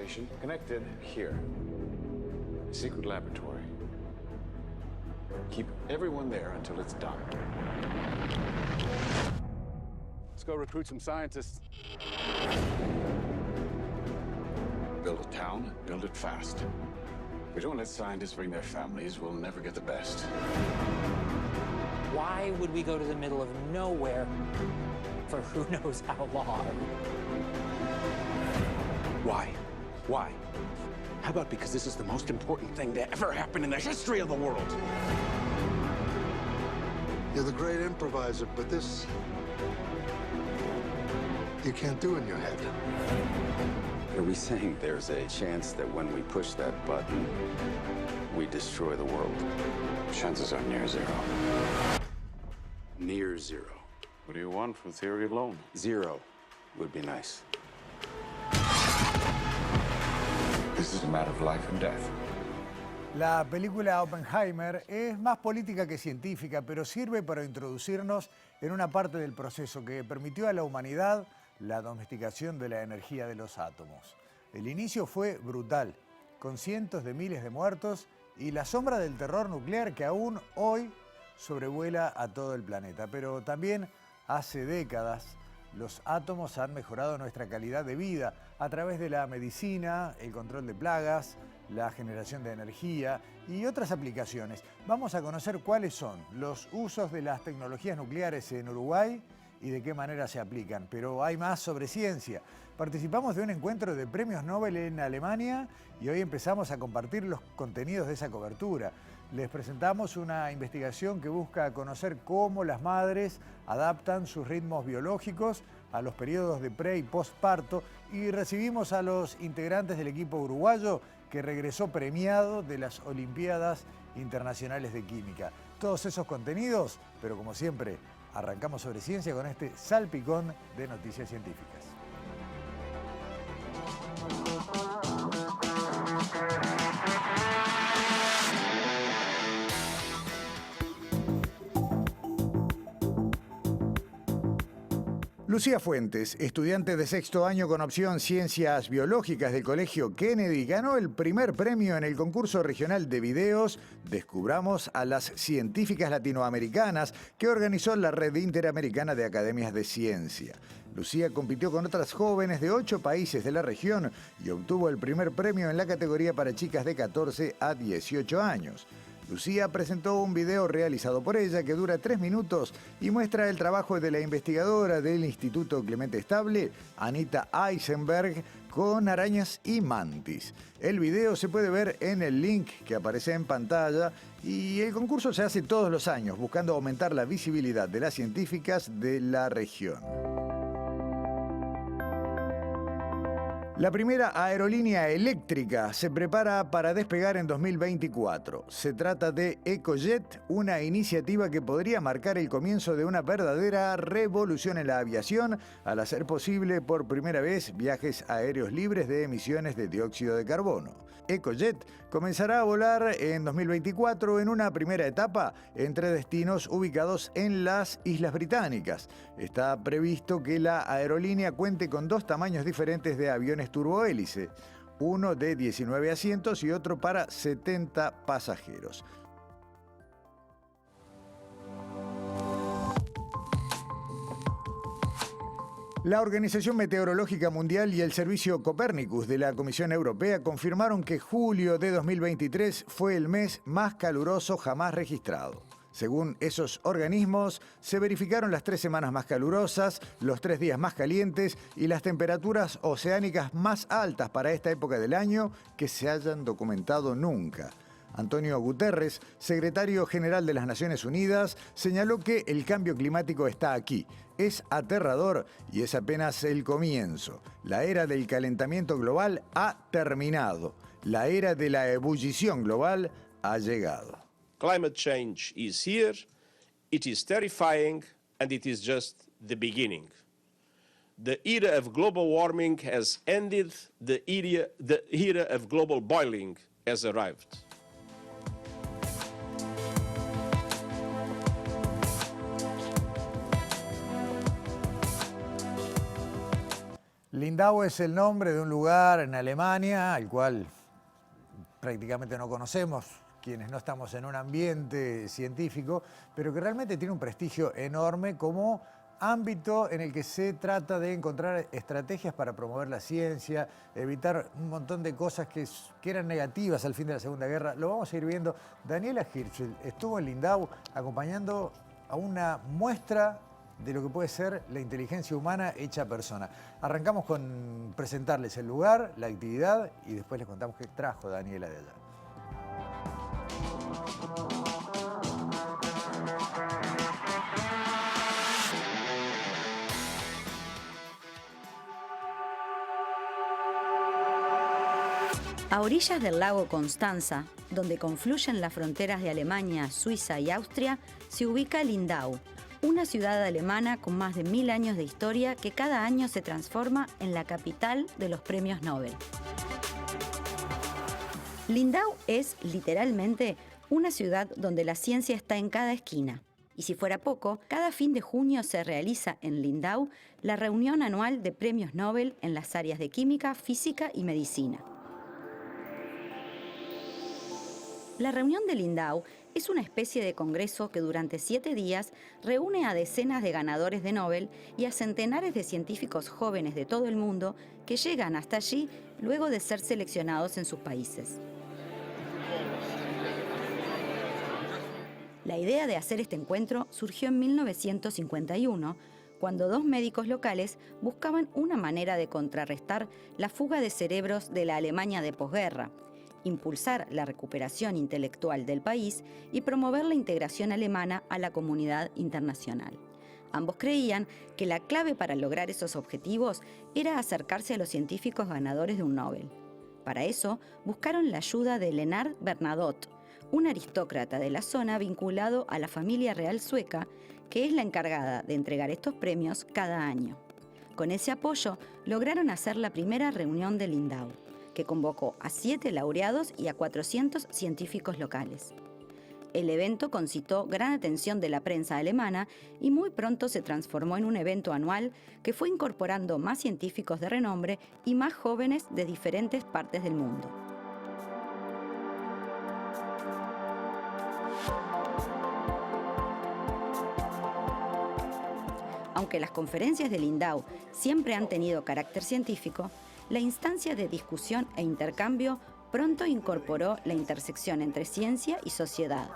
station connected here. A secret laboratory. Keep everyone there until it's done. Let's go recruit some scientists. Build a town, build it fast. If we don't let scientists bring their families, we'll never get the best. Why would we go to the middle of nowhere for who knows how long? Why? Why? How about because this is the most important thing to ever happen in the history of the world? You're the great improviser, but this you can't do in your head. Are we saying there's a chance that when we push that button, we destroy the world? Chances are near zero. Near zero. What do you want from theory alone? Zero would be nice. This is a matter of life and death. La película Oppenheimer es más política que científica, pero sirve para introducirnos en una parte del proceso que permitió a la humanidad la domesticación de la energía de los átomos. El inicio fue brutal, con cientos de miles de muertos y la sombra del terror nuclear que aún hoy sobrevuela a todo el planeta. Pero también hace décadas los átomos han mejorado nuestra calidad de vida a través de la medicina, el control de plagas, la generación de energía y otras aplicaciones. Vamos a conocer cuáles son los usos de las tecnologías nucleares en Uruguay y de qué manera se aplican. Pero hay más sobre ciencia. Participamos de un encuentro de premios Nobel en Alemania y hoy empezamos a compartir los contenidos de esa cobertura. Les presentamos una investigación que busca conocer cómo las madres adaptan sus ritmos biológicos a los periodos de pre- y postparto y recibimos a los integrantes del equipo uruguayo que regresó premiado de las Olimpiadas Internacionales de Química. Todos esos contenidos, pero como siempre, arrancamos sobre ciencia con este salpicón de noticias científicas. Lucía Fuentes, estudiante de sexto año con opción Ciencias Biológicas del Colegio Kennedy, ganó el primer premio en el concurso regional de videos Descubramos a las Científicas Latinoamericanas que organizó la Red Interamericana de Academias de Ciencia. Lucía compitió con otras jóvenes de 8 países de la región y obtuvo el primer premio en la categoría para chicas de 14 a 18 años. Lucía presentó un video realizado por ella que dura 3 minutos y muestra el trabajo de la investigadora del Instituto Clemente Estable, Anita Eisenberg, con arañas y mantis. El video se puede ver en el link que aparece en pantalla y el concurso se hace todos los años buscando aumentar la visibilidad de las científicas de la región. La primera aerolínea eléctrica se prepara para despegar en 2024. Se trata de EcoJet, una iniciativa que podría marcar el comienzo de una verdadera revolución en la aviación al hacer posible por primera vez viajes aéreos libres de emisiones de dióxido de carbono. EcoJet comenzará a volar en 2024 en una primera etapa entre destinos ubicados en las Islas Británicas. Está previsto que la aerolínea cuente con 2 tamaños diferentes de aviones turbohélice, uno de 19 asientos y otro para 70 pasajeros. La Organización Meteorológica Mundial y el Servicio Copernicus de la Comisión Europea confirmaron que julio de 2023 fue el mes más caluroso jamás registrado. Según esos organismos, se verificaron las 3 semanas más calurosas, los 3 días más calientes y las temperaturas oceánicas más altas para esta época del año que se hayan documentado nunca. Antonio Guterres, secretario general de las Naciones Unidas, señaló que el cambio climático está aquí. Es aterrador y es apenas el comienzo. La era del calentamiento global ha terminado. La era de la ebullición global ha llegado. Climate change is here, it is terrifying, and it is just the beginning. The era of global warming has ended, the era of global boiling has arrived. Lindau es el nombre de un lugar en Alemania al cual prácticamente no conocemos quienes no estamos en un ambiente científico, pero que realmente tiene un prestigio enorme como ámbito en el que se trata de encontrar estrategias para promover la ciencia, evitar un montón de cosas que eran negativas al fin de la Segunda Guerra. Lo vamos a ir viendo. Daniela Hirschfeld estuvo en Lindau acompañando a una muestra de lo que puede ser la inteligencia humana hecha persona. Arrancamos con presentarles el lugar, la actividad y después les contamos qué trajo Daniela de allá. A orillas del lago Constanza, donde confluyen las fronteras de Alemania, Suiza y Austria, se ubica Lindau, una ciudad alemana con más de 1000 años de historia que cada año se transforma en la capital de los premios Nobel. Lindau es, literalmente, una ciudad donde la ciencia está en cada esquina. Y si fuera poco, cada fin de junio se realiza en Lindau la reunión anual de premios Nobel en las áreas de química, física y medicina. La reunión de Lindau es una especie de congreso que durante 7 días reúne a decenas de ganadores de Nobel y a centenares de científicos jóvenes de todo el mundo que llegan hasta allí luego de ser seleccionados en sus países. La idea de hacer este encuentro surgió en 1951, cuando 2 médicos locales buscaban una manera de contrarrestar la fuga de cerebros de la Alemania de posguerra, impulsar la recuperación intelectual del país y promover la integración alemana a la comunidad internacional. Ambos creían que la clave para lograr esos objetivos era acercarse a los científicos ganadores de un Nobel. Para eso, buscaron la ayuda de Leonard Bernadotte, un aristócrata de la zona vinculado a la familia real sueca, que es la encargada de entregar estos premios cada año. Con ese apoyo, lograron hacer la primera reunión de Lindau, que convocó a 7 laureados y a 400 científicos locales. El evento concitó gran atención de la prensa alemana y muy pronto se transformó en un evento anual que fue incorporando más científicos de renombre y más jóvenes de diferentes partes del mundo. Aunque las conferencias de Lindau siempre han tenido carácter científico, la instancia de discusión e intercambio pronto incorporó la intersección entre ciencia y sociedad.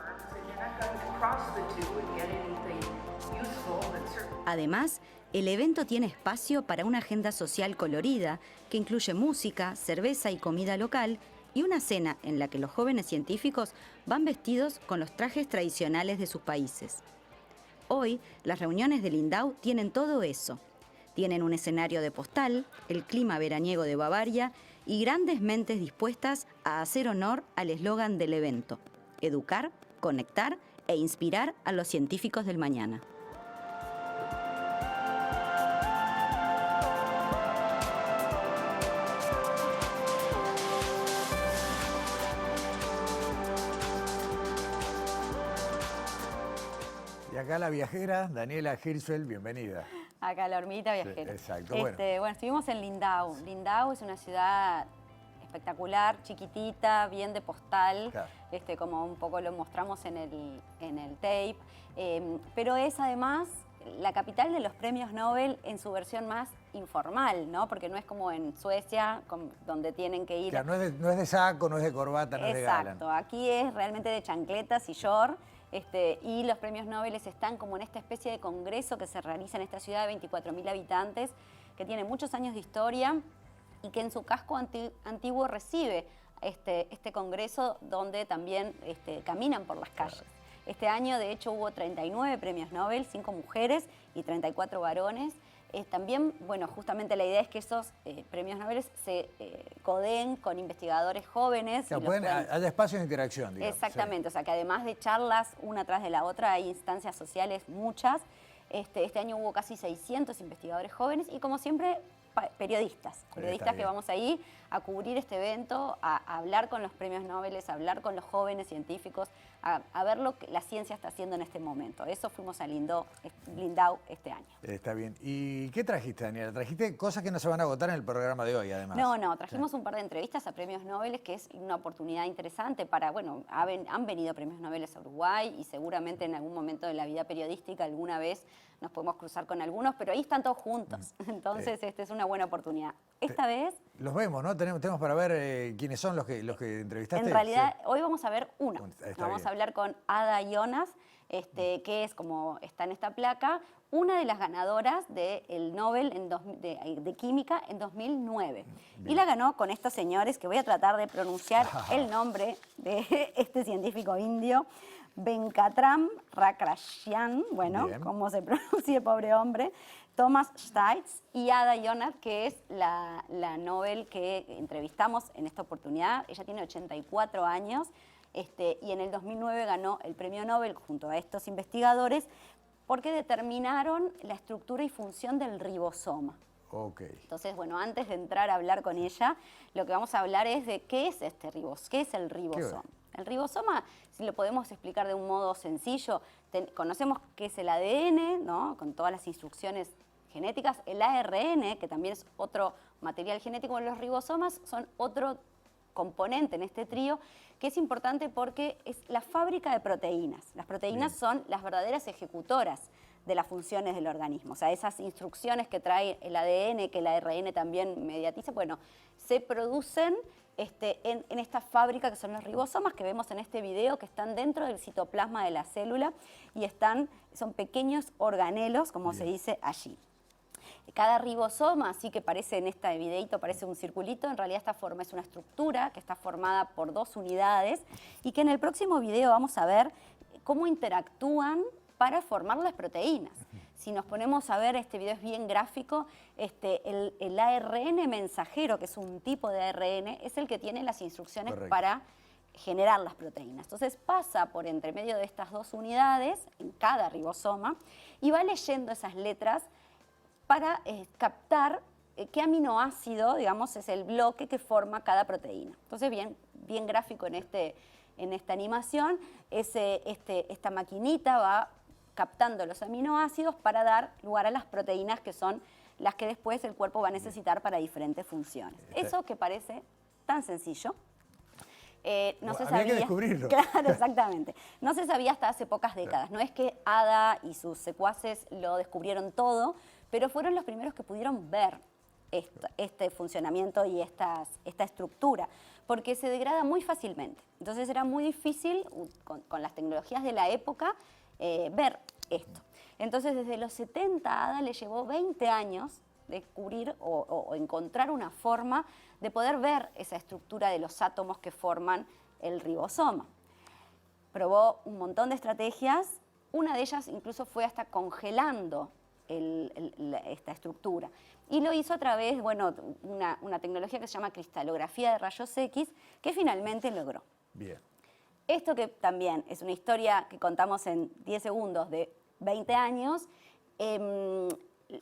Además, el evento tiene espacio para una agenda social colorida que incluye música, cerveza y comida local y una cena en la que los jóvenes científicos van vestidos con los trajes tradicionales de sus países. Hoy, las reuniones de Lindau tienen todo eso. Tienen un escenario de postal, el clima veraniego de Bavaria y grandes mentes dispuestas a hacer honor al eslogan del evento: educar, conectar e inspirar a los científicos del mañana. Y acá la viajera, Daniela Hirschfeld, bienvenida. Acá la hormiguita viajera. Sí, exacto, bueno, estuvimos en Lindau. Lindau es una ciudad espectacular, chiquitita, bien de postal, claro. Como un poco lo mostramos en el tape, pero es además la capital de los premios Nobel en su versión más informal, ¿no? Porque no es como en Suecia, donde tienen que ir... Claro, no es de saco, no es de corbata, no es de gala. Exacto, aquí es realmente de chancletas y short. Y los premios Nobel están como en esta especie de congreso que se realiza en esta ciudad de 24.000 habitantes, que tiene muchos años de historia y que en su casco antiguo recibe este congreso donde también caminan por las calles. Claro. Este año, de hecho, hubo 39 premios Nobel, 5 mujeres y 34 varones. También, bueno, justamente la idea es que esos premios Nobel se codeen con investigadores jóvenes. Claro, haya espacios de interacción, digamos. Exactamente, sí. O sea que además de charlas una tras de la otra, hay instancias sociales muchas. Este año hubo casi 600 investigadores jóvenes y como siempre periodistas que vamos ahí a cubrir este evento, a hablar con los premios Nobel, a hablar con los jóvenes científicos, a ver lo que la ciencia está haciendo en este momento. Eso fuimos a Lindau este año. Está bien. ¿Y qué trajiste, Daniela? Trajiste cosas que no se van a agotar en el programa de hoy, además. No, trajimos un par de entrevistas a premios Nobel, que es una oportunidad interesante para, bueno, han venido premios Nobel a Uruguay y seguramente en algún momento de la vida periodística alguna vez nos podemos cruzar con algunos, pero ahí están todos juntos. Entonces, esta es una buena oportunidad. Esta vez... Los vemos, ¿no? Tenemos para ver quiénes son los que entrevistaste. En realidad, hoy vamos a ver uno. Vamos a hablar con Ada Jonas, que es, como está en esta placa, una de las ganadoras del Nobel de Química en 2009. Bien. Y la ganó con estos señores, que voy a tratar de pronunciar el nombre de este científico indio, Venkatram Rakrashian, bueno, bien, cómo se pronuncia el pobre hombre, Thomas Stites y Ada Jonas, que es la Nobel que entrevistamos en esta oportunidad. Ella tiene 84 años y en el 2009 ganó el premio Nobel junto a estos investigadores porque determinaron la estructura y función del ribosoma. Okay. Entonces, bueno, antes de entrar a hablar con ella, lo que vamos a hablar es de qué es qué es el ribosoma. El ribosoma, si lo podemos explicar de un modo sencillo, conocemos qué es el ADN, ¿no? Con todas las instrucciones genéticas, el ARN, que también es otro material genético, los ribosomas son otro componente en este trío, que es importante porque es la fábrica de proteínas. Las proteínas son las verdaderas ejecutoras de las funciones del organismo. O sea, esas instrucciones que trae el ADN, que el ARN también mediatiza, bueno, se producen en esta fábrica que son los ribosomas que vemos en este video, que están dentro del citoplasma de la célula y son pequeños organelos, como se dice allí. Cada ribosoma, así que parece en este videito, parece un circulito, en realidad esta forma es una estructura que está formada por 2 unidades y que en el próximo video vamos a ver cómo interactúan para formar las proteínas. Si nos ponemos a ver, este video es bien gráfico, el ARN mensajero, que es un tipo de ARN, es el que tiene las instrucciones para generar las proteínas. Entonces pasa por entre medio de estas 2 unidades, en cada ribosoma, y va leyendo esas letras para captar qué aminoácido, digamos, es el bloque que forma cada proteína. Entonces, bien gráfico en esta animación, esta maquinita va captando los aminoácidos para dar lugar a las proteínas que son las que después el cuerpo va a necesitar para diferentes funciones. Eso que parece tan sencillo, no se sabía. Había que descubrirlo. Claro, exactamente. No se sabía hasta hace pocas décadas. No es que Ada y sus secuaces lo descubrieron todo, pero fueron los primeros que pudieron ver este funcionamiento y esta estructura, porque se degrada muy fácilmente. Entonces era muy difícil, con las tecnologías de la época, ver esto. Entonces desde los 70 a Ada le llevó 20 años descubrir o encontrar una forma de poder ver esa estructura de los átomos que forman el ribosoma. Probó un montón de estrategias, una de ellas incluso fue hasta congelando esta estructura. Y lo hizo a través, bueno, una tecnología que se llama cristalografía de rayos X, que finalmente logró. Bien. Esto que también es una historia que contamos en 10 segundos de 20 años,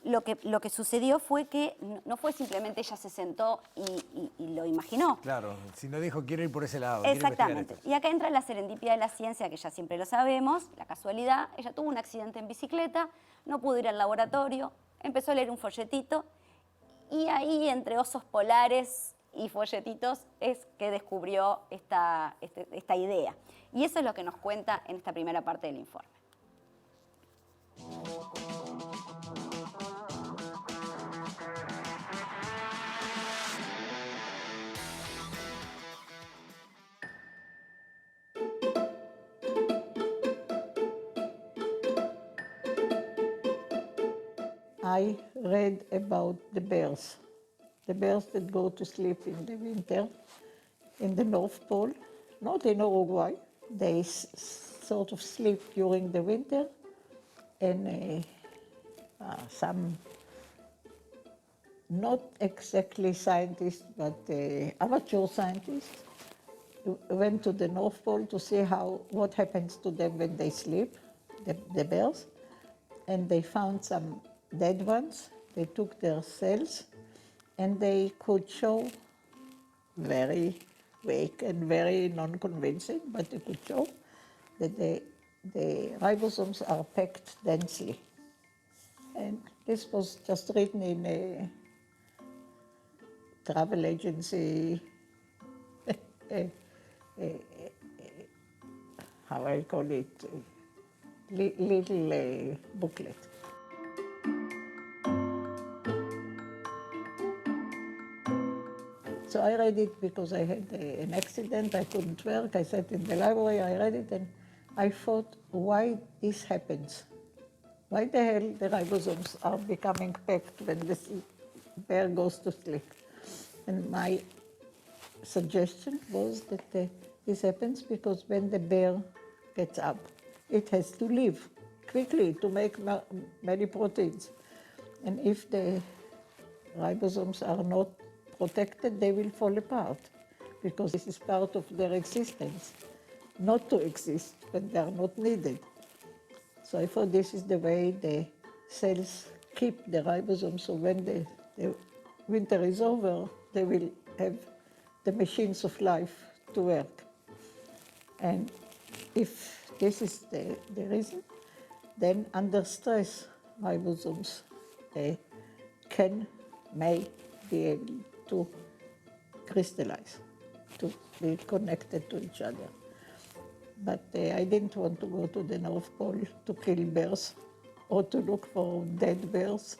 lo que sucedió fue que no fue simplemente ella se sentó y lo imaginó. Claro, si no dijo quiero ir por ese lado. Exactamente. Y acá entra la serendipia de la ciencia, que ya siempre lo sabemos, la casualidad. Ella tuvo un accidente en bicicleta, no pudo ir al laboratorio, empezó a leer un folletito y ahí entre osos polares y folletitos es que descubrió esta idea. Y eso es lo que nos cuenta en esta primera parte del informe. I read about the bears that go to sleep in the winter in the North Pole, not in Uruguay. They sort of sleep during the winter, and some not exactly scientists, but amateur scientists went to the North Pole to see what happens to them when they sleep, the bears, and they found some dead ones. They took their cells And they could show very weak and very non-convincing, but they could show that the ribosomes are packed densely. And this was just written in a travel agency, how I call it, little booklet. So I read it because I had an accident, I couldn't work, I sat in the library, I read it, and I thought, why this happens? Why the hell the ribosomes are becoming packed when the bear goes to sleep? And my suggestion was that this happens because when the bear gets up, it has to live quickly to make many proteins. And if the ribosomes are not protected, they will fall apart because this is part of their existence, not to exist when they are not needed. So I thought this is the way the cells keep the ribosomes, so when the winter is over, they will have the machines of life to work. And if this is the reason, then under stress, ribosomes may be able to crystallize, to be connected to each other. But I didn't want to go to the North Pole to kill bears or to look for dead bears.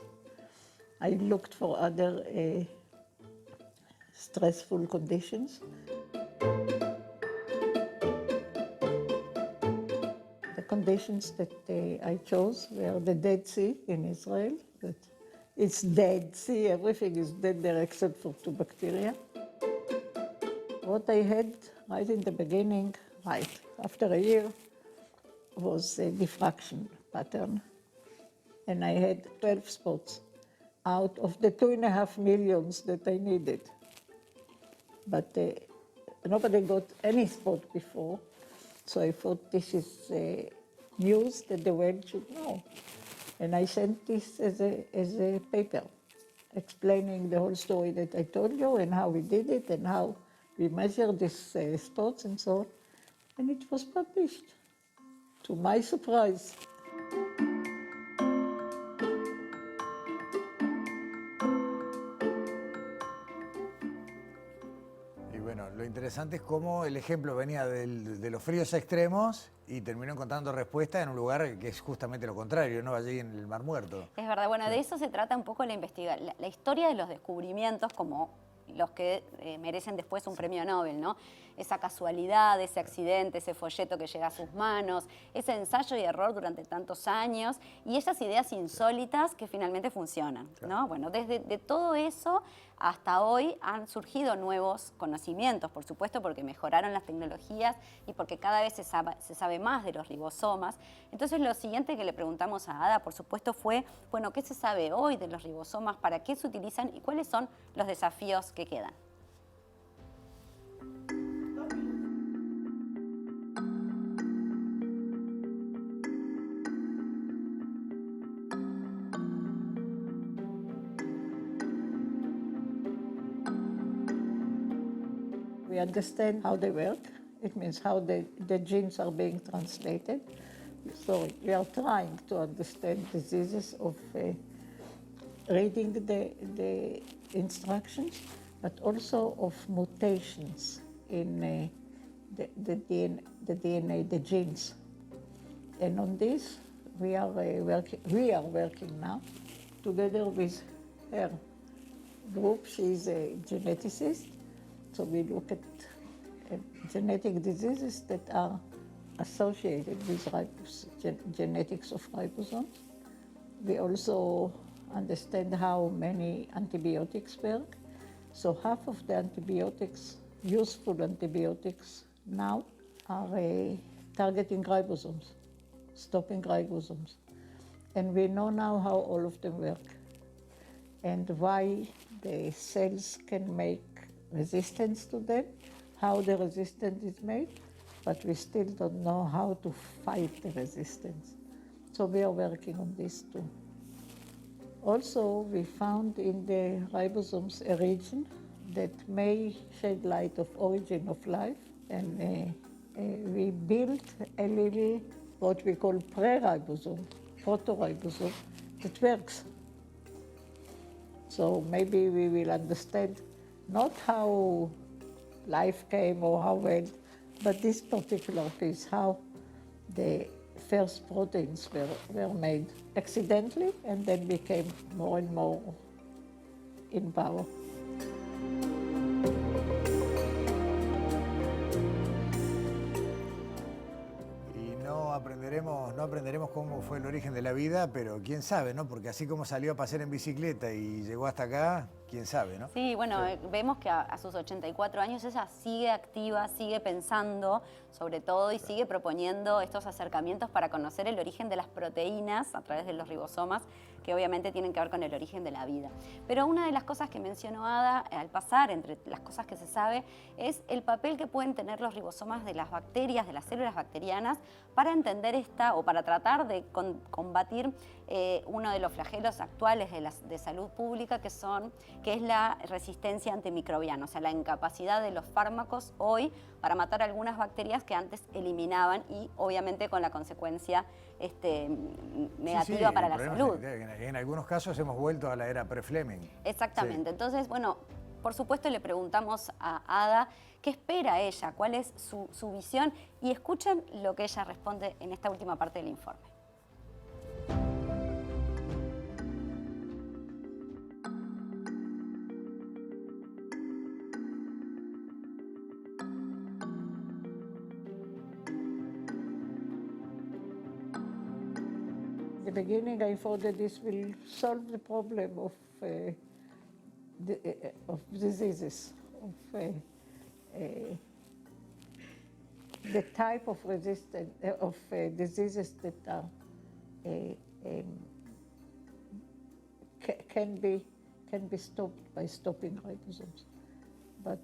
I looked for other stressful conditions. The conditions that I chose were the Dead Sea in Israel. But it's Dead Sea, everything is dead there except for 2 bacteria. What I had right in the beginning, right after a year, was a diffraction pattern. And I had 12 spots out of the 2.5 million that I needed. But nobody got any spot before, so I thought this is news that the world should know. And I sent this as a paper, explaining the whole story that I told you and how we did it and how we measured these spots and so on. And it was published, to my surprise. Y bueno, lo interesante es cómo el ejemplo venía de los fríos extremos y terminó encontrando respuesta en un lugar que es justamente lo contrario, ¿no? Allí en el Mar Muerto. Es verdad, bueno, de eso se trata un poco la historia de los descubrimientos como los que merecen después un premio Nobel, ¿no? Esa casualidad, ese accidente, ese folleto que llega a sus manos, ese ensayo y error durante tantos años y esas ideas insólitas que finalmente funcionan, ¿no? Bueno, desde todo eso hasta hoy han surgido nuevos conocimientos, por supuesto, porque mejoraron las tecnologías y porque cada vez se sabe más de los ribosomas. Entonces, lo siguiente que le preguntamos a Ada, por supuesto, fue, bueno, ¿qué se sabe hoy de los ribosomas? ¿Para qué se utilizan? ¿Y cuáles son los desafíos que quedan? We understand how they work. It means how the genes are being translated. So we are trying to understand diseases of reading the instructions, but also of mutations in the DNA, the genes. And on this, we are working now together with her group. She's a geneticist. So we look at genetic diseases that are associated with genetics of ribosomes. We also understand how many antibiotics work. So half of the antibiotics, useful antibiotics now, are targeting ribosomes, stopping ribosomes. And we know now how all of them work and why the cells can make resistance to them, how the resistance is made, but we still don't know how to fight the resistance. So we are working on this too. Also, we found in the ribosomes a region that may shed light of origin of life, and we built a little, what we call pre-ribosome, proto-ribosome, that works. So maybe we will understand not how life came or how well, but this particular piece, how the first proteins were made accidentally and then became more and more in power. No aprenderemos cómo fue el origen de la vida, pero quién sabe, ¿no? Porque así como salió a pasear en bicicleta y llegó hasta acá, quién sabe, ¿no? Sí, bueno, vemos que a sus 84 años ella sigue activa, sigue pensando sobre todo y sigue proponiendo estos acercamientos para conocer el origen de las proteínas a través de los ribosomas, que obviamente tienen que ver con el origen de la vida. Pero una de las cosas que mencionó Ada al pasar, entre las cosas que se sabe, es el papel que pueden tener los ribosomas de las bacterias, de las células bacterianas, para entender o para tratar de combatir uno de los flagelos actuales de salud pública, que es la resistencia antimicrobiana, o sea, la incapacidad de los fármacos hoy para matar algunas bacterias que antes eliminaban y obviamente con la consecuencia negativa para la salud. En algunos casos hemos vuelto a la era pre-Fleming. Exactamente. Sí. Entonces, bueno, por supuesto le preguntamos a Ada qué espera ella, cuál es su visión, y escuchen lo que ella responde en esta última parte del informe. In the beginning, I thought that this will solve the problem of diseases, of the type of diseases that are can be stopped by stopping ribosomes. But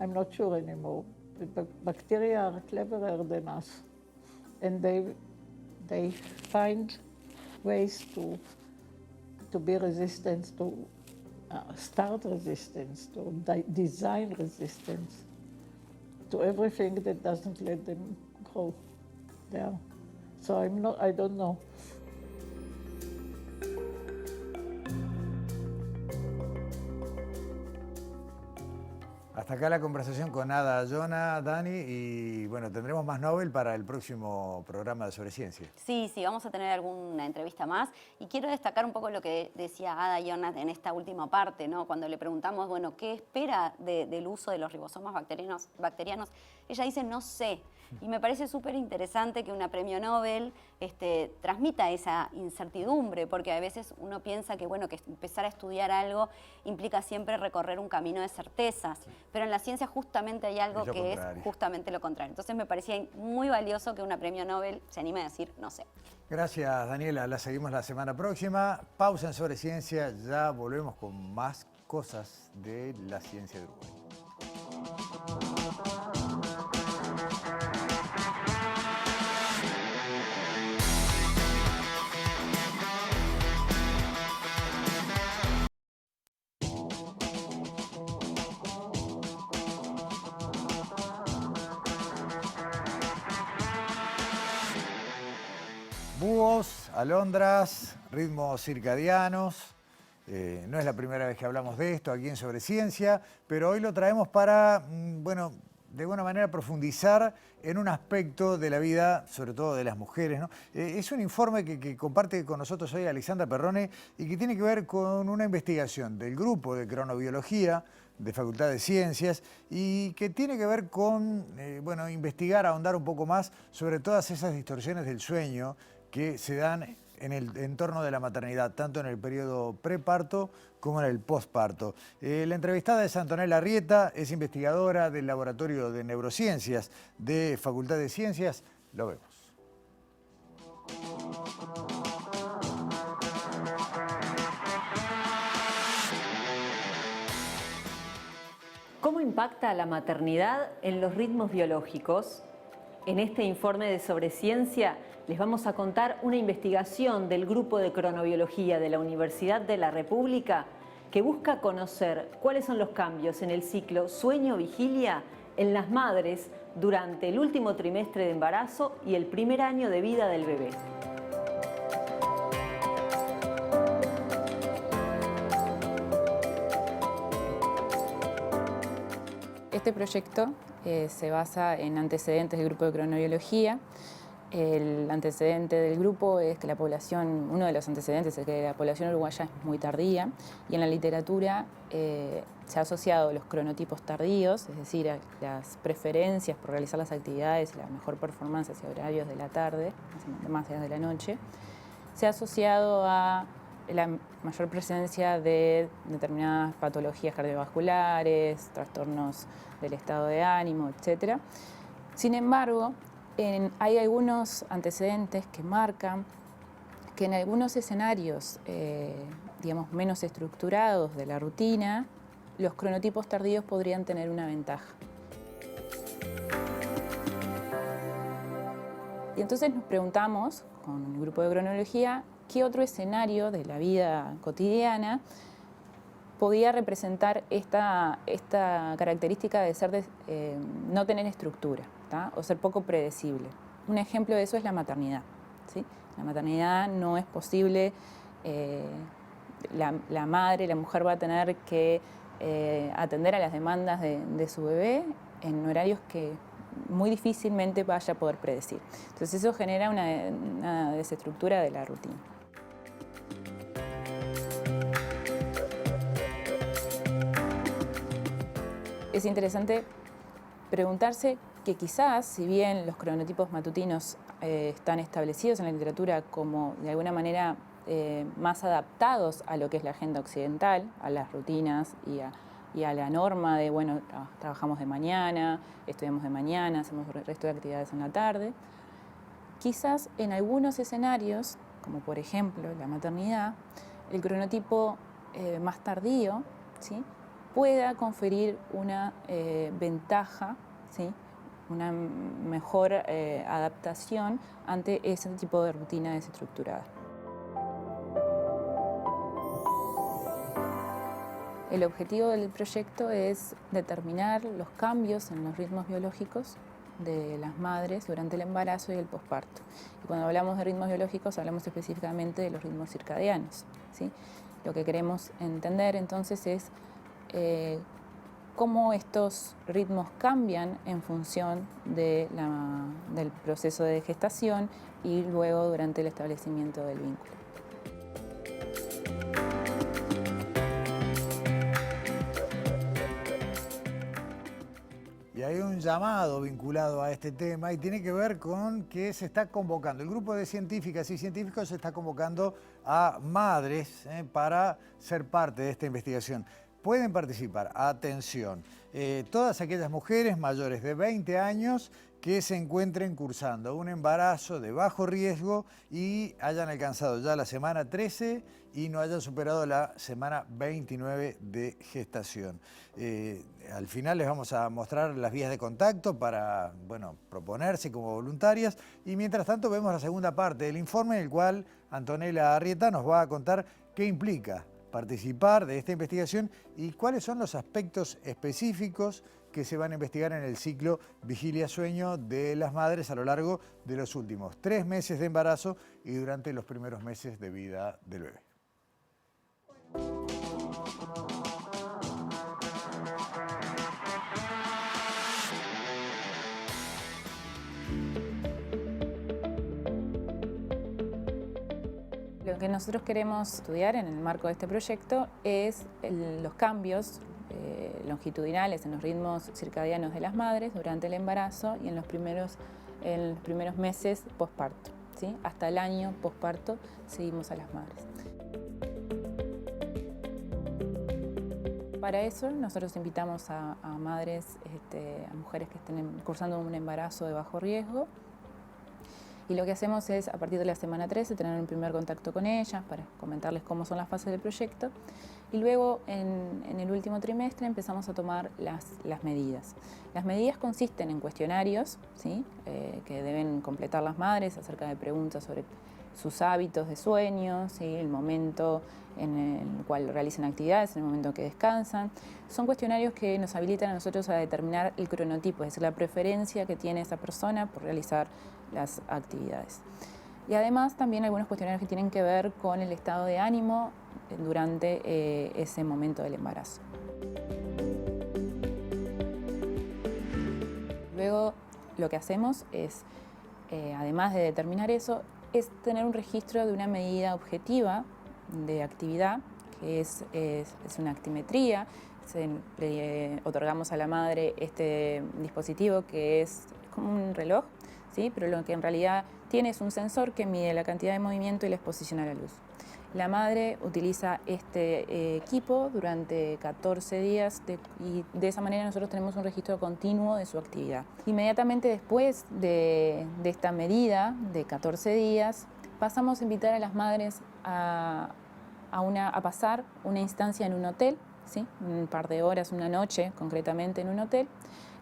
I'm not sure anymore. The bacteria are cleverer than us, and they find ways to be resistant, to start resistance, to design resistance to everything that doesn't let them grow there. So I don't know. Hasta acá la conversación con Ada Ayona, Dani, y bueno, tendremos más Nobel para el próximo programa sobre ciencia. Sí, vamos a tener alguna entrevista más, y quiero destacar un poco lo que decía Ada Ayona en esta última parte, ¿no? Cuando le preguntamos, bueno, ¿qué espera del uso de los ribosomas bacterianos? Ella dice, no sé. Y me parece súper interesante que una premio Nobel transmita esa incertidumbre, porque a veces uno piensa que, bueno, que empezar a estudiar algo implica siempre recorrer un camino de certezas, pero en la ciencia justamente hay algo que es justamente lo contrario. Entonces me parecía muy valioso que una premio Nobel se anime a decir, no sé. Gracias, Daniela. La seguimos la semana próxima. Pausa en Sobre Ciencia. Ya volvemos con más cosas de la ciencia de Uruguay. Búhos, alondras, ritmos circadianos. No es la primera vez que hablamos de esto aquí en Sobre Ciencia, pero hoy lo traemos para, bueno, de alguna manera profundizar en un aspecto de la vida, sobre todo de las mujeres, ¿no? Es un informe que comparte con nosotros hoy Alexandra Perrone y que tiene que ver con una investigación del grupo de cronobiología de Facultad de Ciencias y que tiene que ver con, bueno, investigar, ahondar un poco más sobre todas esas distorsiones del sueño que se dan en el entorno de la maternidad, tanto en el periodo preparto como en el posparto. La entrevistada es Antonella Arrieta, es investigadora del Laboratorio de Neurociencias de Facultad de Ciencias. Lo vemos. ¿Cómo impacta la maternidad en los ritmos biológicos? En este informe de Sobre Ciencia les vamos a contar una investigación del Grupo de Cronobiología de la Universidad de la República que busca conocer cuáles son los cambios en el ciclo sueño-vigilia en las madres durante el último trimestre de embarazo y el primer año de vida del bebé. Este proyecto se basa en antecedentes del grupo de cronobiología. El antecedente del grupo es que la población, uno de los antecedentes es que la población uruguaya es muy tardía y en la literatura se ha asociado los cronotipos tardíos, es decir, a las preferencias por realizar las actividades y la mejor performance hacia horarios de la tarde, más allá de la noche, se ha asociado a la mayor presencia de determinadas patologías cardiovasculares, trastornos del estado de ánimo, etc. Sin embargo, hay algunos antecedentes que marcan que en algunos escenarios, digamos, menos estructurados de la rutina, los cronotipos tardíos podrían tener una ventaja. Y entonces nos preguntamos, con el grupo de cronología, ¿qué otro escenario de la vida cotidiana podía representar esta característica de ser no tener estructura, ¿tá? O ser poco predecible? Un ejemplo de eso es la maternidad, ¿sí? La maternidad no es posible, la madre, la mujer va a tener que atender a las demandas de su bebé en horarios que muy difícilmente vaya a poder predecir. Entonces eso genera una desestructura de la rutina. Es interesante preguntarse que quizás, si bien los cronotipos matutinos están establecidos en la literatura como de alguna manera más adaptados a lo que es la agenda occidental, a las rutinas y a la norma de, bueno, trabajamos de mañana, estudiamos de mañana, hacemos el resto de actividades en la tarde, quizás en algunos escenarios, como por ejemplo la maternidad, el cronotipo más tardío, ¿sí?, pueda conferir una ventaja, ¿sí?, una mejor adaptación ante ese tipo de rutina desestructurada. El objetivo del proyecto es determinar los cambios en los ritmos biológicos de las madres durante el embarazo y el posparto. Y cuando hablamos de ritmos biológicos hablamos específicamente de los ritmos circadianos, ¿sí? Lo que queremos entender entonces es cómo estos ritmos cambian en función del proceso de gestación y luego durante el establecimiento del vínculo. Y hay un llamado vinculado a este tema y tiene que ver con que se está convocando. El grupo de científicas y científicos se está convocando a madres para ser parte de esta investigación. Pueden participar, atención, todas aquellas mujeres mayores de 20 años que se encuentren cursando un embarazo de bajo riesgo y hayan alcanzado ya la semana 13 y no hayan superado la semana 29 de gestación. Al final les vamos a mostrar las vías de contacto para, bueno, proponerse como voluntarias y mientras tanto vemos la segunda parte del informe en el cual Antonella Arrieta nos va a contar qué implica participar de esta investigación y cuáles son los aspectos específicos que se van a investigar en el ciclo vigilia-sueño de las madres a lo largo de los últimos 3 meses de embarazo y durante los primeros meses de vida del bebé. Lo que nosotros queremos estudiar en el marco de este proyecto es los cambios longitudinales en los ritmos circadianos de las madres durante el embarazo y en los primeros meses posparto, ¿sí? Hasta el año posparto seguimos a las madres. Para eso nosotros invitamos a madres, a mujeres que estén cursando un embarazo de bajo riesgo. Y lo que hacemos es, a partir de la semana 13, tener un primer contacto con ellas para comentarles cómo son las fases del proyecto. Y luego, en el último trimestre, empezamos a tomar las medidas. Las medidas consisten en cuestionarios, ¿sí? Que deben completar las madres acerca de preguntas sobre sus hábitos de sueño, ¿sí? El momento en el cual realizan actividades, en el momento que descansan. Son cuestionarios que nos habilitan a nosotros a determinar el cronotipo, es decir, la preferencia que tiene esa persona por realizar las actividades. Y además también algunos cuestionarios que tienen que ver con el estado de ánimo durante ese momento del embarazo. Luego lo que hacemos es, además de determinar eso, es tener un registro de una medida objetiva de actividad, que es una actimetría. Le otorgamos a la madre este dispositivo que es como un reloj, ¿sí? Pero lo que en realidad tiene es un sensor que mide la cantidad de movimiento y la exposición a la luz. La madre utiliza este equipo durante 14 días y de esa manera nosotros tenemos un registro continuo de su actividad. Inmediatamente después de esta medida de 14 días, pasamos a invitar a las madres a pasar una instancia en un hotel, ¿sí? Un par de horas, una noche concretamente en un hotel.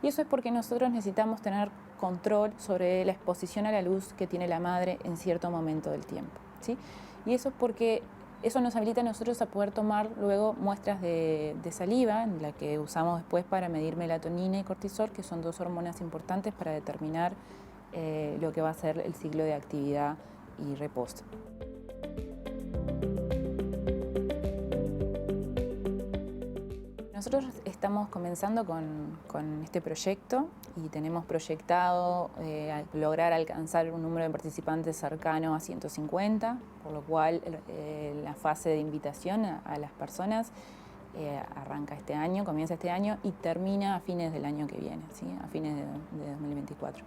Y eso es porque nosotros necesitamos tener control sobre la exposición a la luz que tiene la madre en cierto momento del tiempo, ¿sí? Y eso es porque eso nos habilita a nosotros a poder tomar luego muestras de saliva, en la que usamos después para medir melatonina y cortisol, que son dos hormonas importantes para determinar lo que va a ser el ciclo de actividad y reposo. Nosotros estamos comenzando con este proyecto y tenemos proyectado lograr alcanzar un número de participantes cercano a 150, por lo cual la fase de invitación a las personas arranca este año, comienza este año y termina a fines del año que viene, ¿sí? A fines de 2024.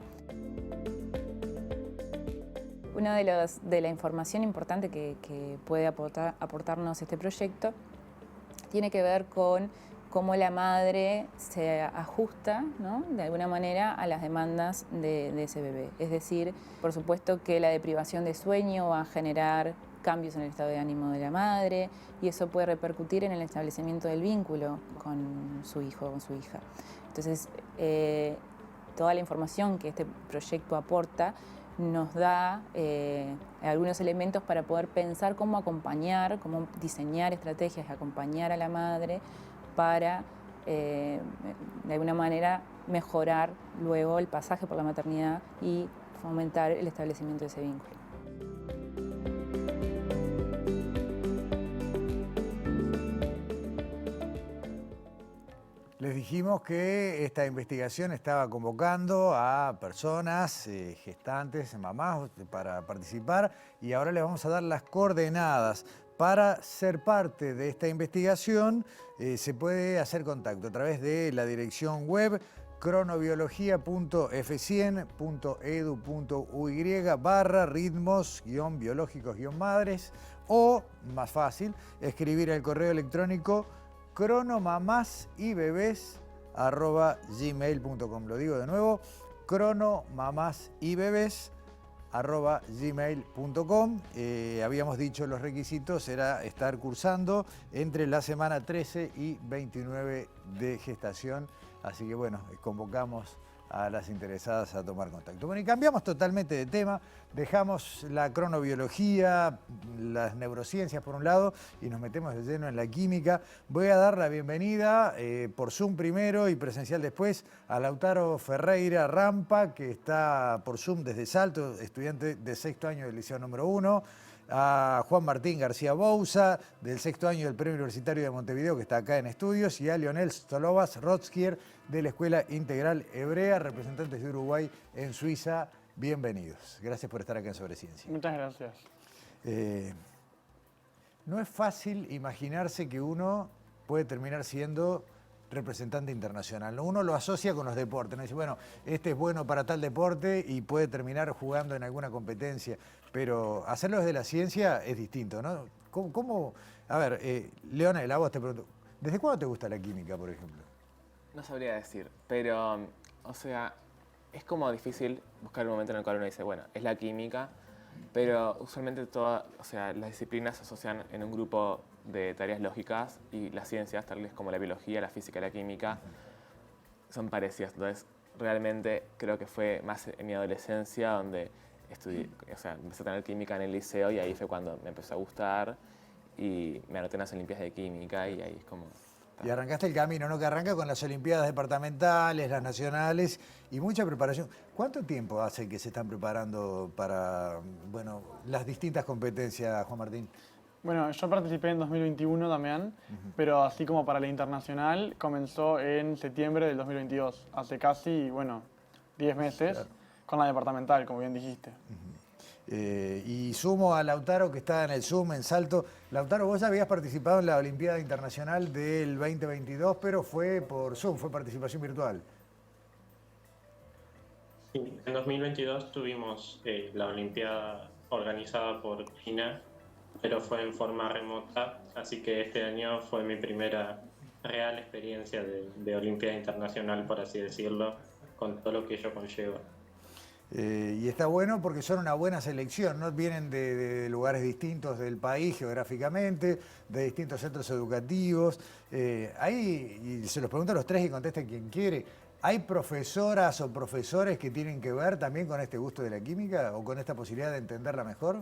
Una de la información importante que puede aportarnos este proyecto tiene que ver con cómo la madre se ajusta, ¿no? De alguna manera a las demandas de ese bebé. Es decir, por supuesto que la deprivación de sueño va a generar cambios en el estado de ánimo de la madre y eso puede repercutir en el establecimiento del vínculo con su hijo o con su hija. Entonces, toda la información que este proyecto aporta nos da algunos elementos para poder pensar cómo acompañar, cómo diseñar estrategias y acompañar a la madre para, de alguna manera, mejorar luego el pasaje por la maternidad y fomentar el establecimiento de ese vínculo. Les dijimos que esta investigación estaba convocando a personas, gestantes, mamás, para participar y ahora les vamos a dar las coordenadas. Para ser parte de esta investigación se puede hacer contacto a través de la dirección web cronobiología.fcien.edu.uy/ritmos-biológicos-madres o, más fácil, escribir al correo electrónico cronomamasybebes@gmail.com. Lo digo de nuevo, cronomamasybebes@gmail.com. Habíamos dicho los requisitos, era estar cursando entre la semana 13 y 29 de gestación. Así que bueno, convocamos a las interesadas a tomar contacto. Bueno, y cambiamos totalmente de tema, dejamos la cronobiología, las neurociencias por un lado y nos metemos de lleno en la química. Voy a dar la bienvenida por Zoom primero y presencial después a Lautaro Ferreira Rampa, que está por Zoom desde Salto, estudiante de sexto año del Liceo número 1. A Juan Martín García Bouza, del sexto año del Premio Universitario de Montevideo, que está acá en estudios, y a Lionel Stolovas Rotskier, de la Escuela Integral Hebrea, representantes de Uruguay en Suiza. Bienvenidos. Gracias por estar acá en Sobreciencia. Muchas gracias. No es fácil imaginarse que uno puede terminar siendo representante internacional. Uno lo asocia con los deportes, ¿no? Dice, bueno, este es bueno para tal deporte y puede terminar jugando en alguna competencia, pero hacerlo desde la ciencia es distinto, ¿no? ¿Cómo? A ver, Leonel, a vos te pregunto, ¿desde cuándo te gusta la química, por ejemplo? No sabría decir, pero, o sea, es como difícil buscar un momento en el cual uno dice, bueno, es la química, pero usualmente las disciplinas se asocian en un grupo de tareas lógicas y las ciencias, tales como la biología, la física y la química, son parecidas. Entonces, realmente creo que fue más en mi adolescencia donde estudié, o sea, empecé a tener química en el liceo y ahí fue cuando me empezó a gustar y me anoté en las Olimpiadas de Química y ahí es como... Y arrancaste el camino, ¿no? Que arranca con las Olimpiadas departamentales, las nacionales y mucha preparación. ¿Cuánto tiempo hace que se están preparando para, bueno, las distintas competencias, Juan Martín? Bueno, yo participé en 2021 también, pero así como para la internacional comenzó en septiembre del 2022, hace casi, bueno, 10 meses, con la departamental, como bien dijiste. Y sumo a Lautaro, que está en el Zoom, en Salto. Lautaro, vos ya habías participado en la Olimpiada Internacional del 2022, pero fue por Zoom, fue participación virtual. Sí, en 2022 tuvimos la Olimpiada organizada por China, pero fue en forma remota, así que este año fue mi primera real experiencia de Olimpiada Internacional, por así decirlo, con todo lo que ello conlleva. Y está bueno porque son una buena selección, ¿no? Vienen de lugares distintos del país geográficamente, de distintos centros educativos. Ahí, y se los pregunto a los tres y conteste quien quiere, ¿hay profesoras o profesores que tienen que ver también con este gusto de la química o con esta posibilidad de entenderla mejor?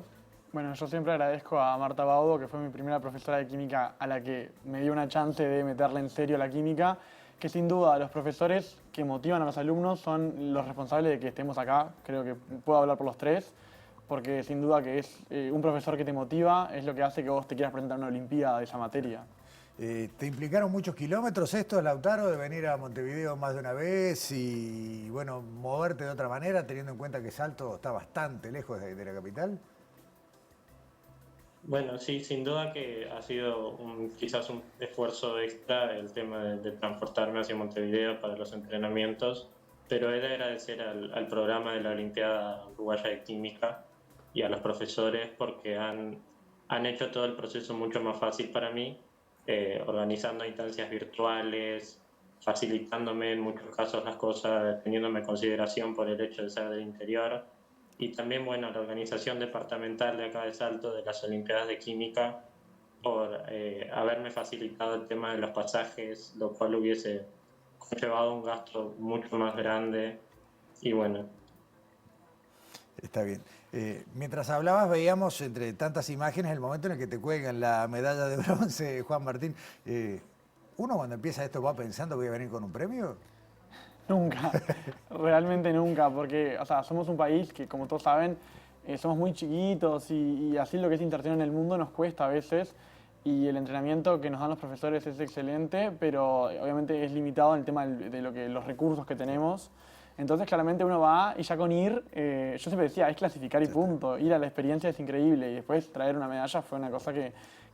Bueno, yo siempre agradezco a Marta Baudo, que fue mi primera profesora de química a la que me dio una chance de meterle en serio a la química, que sin duda los profesores que motivan a los alumnos son los responsables de que estemos acá. Creo que puedo hablar por los tres, porque sin duda que es un profesor que te motiva, es lo que hace que vos te quieras presentar a una olimpiada de esa materia. ¿Te implicaron muchos kilómetros estos, Lautaro, de venir a Montevideo más de una vez y, bueno, moverte de otra manera, teniendo en cuenta que Salto está bastante lejos de la capital? Bueno, sí, sin duda que ha sido quizás un esfuerzo extra el tema de transportarme hacia Montevideo para los entrenamientos, pero he de agradecer al programa de la Olimpiada Uruguaya de Química y a los profesores porque han hecho todo el proceso mucho más fácil para mí, organizando instancias virtuales, facilitándome en muchos casos las cosas, teniéndome en consideración por el hecho de ser del interior. Y también, bueno, la organización departamental de acá de Salto de las Olimpiadas de Química por haberme facilitado el tema de los pasajes, lo cual hubiese conllevado un gasto mucho más grande y bueno. Está bien. Mientras hablabas veíamos entre tantas imágenes el momento en el que te cuelgan la medalla de bronce, Juan Martín. ¿Uno cuando empieza esto va pensando voy a venir con un premio? Nunca, realmente nunca, porque o sea, somos un país que, como todos saben, somos muy chiquitos y así lo que es inserción en el mundo nos cuesta a veces y el entrenamiento que nos dan los profesores es excelente, pero obviamente es limitado en el tema de los recursos que tenemos. Entonces claramente uno va y ya con ir, yo siempre decía, es clasificar y punto, ir a la experiencia es increíble y después traer una medalla fue una cosa que